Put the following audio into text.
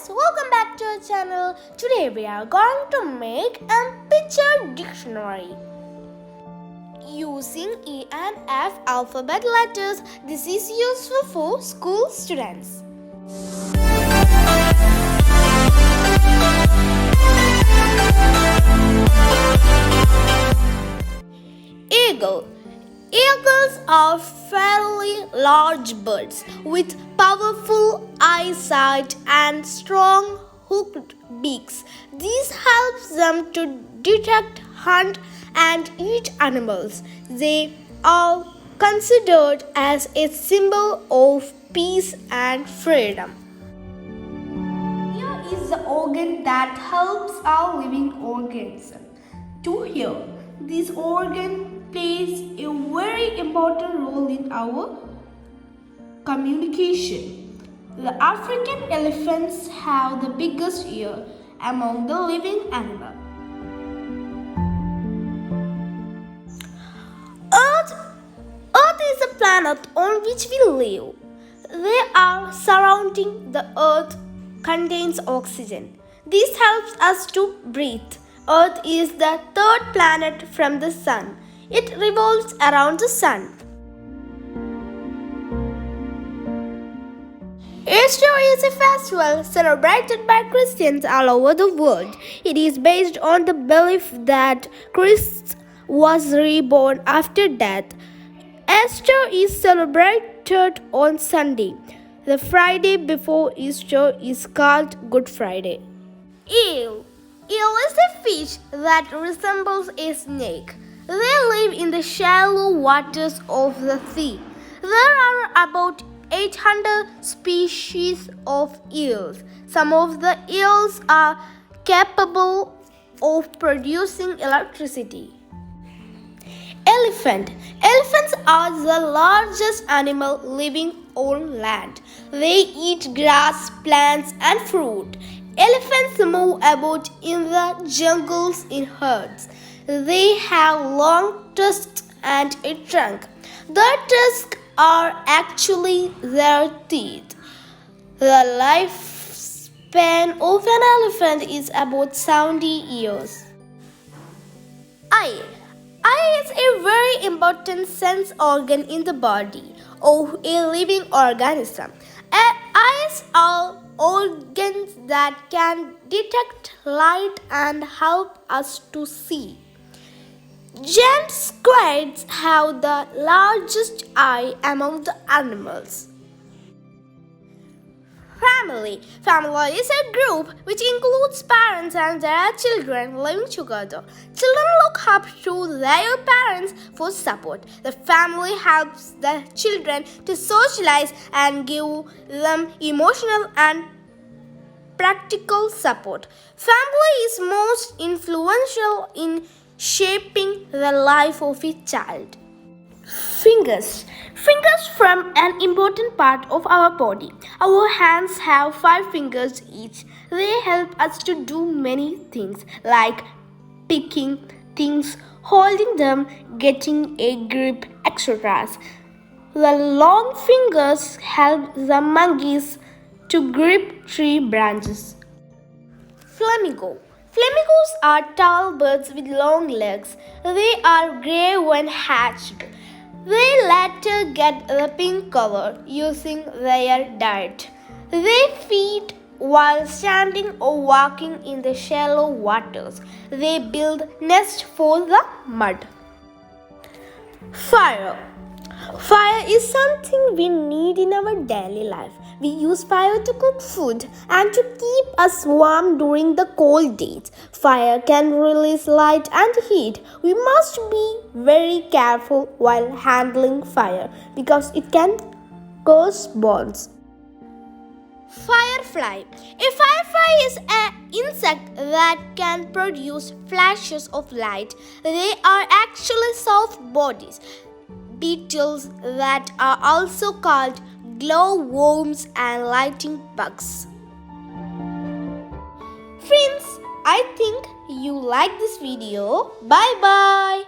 guys, welcome back to our channel. Today we are going to make a picture dictionary using E and F alphabet letters. This is useful for school students. Eagle. Eagles are fairly large birds with powerful eyesight and strong hooked beaks. This helps them to detect, hunt, and eat animals. They are considered as a symbol of peace and freedom. Ear is the organ that helps our living organism to hear. This organ plays a very important role in our communication. The African elephants have the biggest ear among the living animals. Earth is a planet on which we live. They are surrounding the Earth contains oxygen. This helps us to breathe. Earth is the third planet from the Sun. It revolves around the Sun. Easter is a festival celebrated by Christians all over the world. It is based on the belief that Christ was reborn after death. Easter is celebrated on Sunday. The Friday before Easter is called Good Friday. Eel. Eel is a fish that resembles a snake. They live in the shallow waters of the sea. There are about 800 species of eels. Some of the eels are capable of producing electricity. Elephant. Elephants are the largest animal living on land. They eat grass, plants, and fruit. Elephants move about in the jungles in herds. They have long tusks and a trunk. Their tusks are actually their teeth. The lifespan of an elephant is about 70 years. Eye. Eye is a very important sense organ in the body of a living organism. Eyes are organs that can detect light and help us to see. Giant squids have the largest eye among the animals. Family. Family is a group which includes parents and their children living together. Children look up to their parents for support. The family helps the children to socialize and give them emotional and practical support. Family is most influential in shaping the life of a child. Fingers. Fingers form an important part of our body. Our hands have 5 fingers each. They help us to do many things like picking things, holding them, getting a grip, etc. The long fingers help the monkeys to grip tree branches. Flamingo. Flamingos are tall birds with long legs. They are gray when hatched. They later get the pink color using their diet. They feed while standing or walking in the shallow waters. They build nests for the mud. Fire. Fire is something we need in our daily life. We use fire to cook food and to keep us warm during the cold days. Fire can release light and heat. We must be very careful while handling fire because it can cause burns. Firefly. A firefly is an insect that can produce flashes of light. They are actually soft bodies. Beetles that are also called glowworms and lightning bugs. Friends, I think you like this video. Bye bye.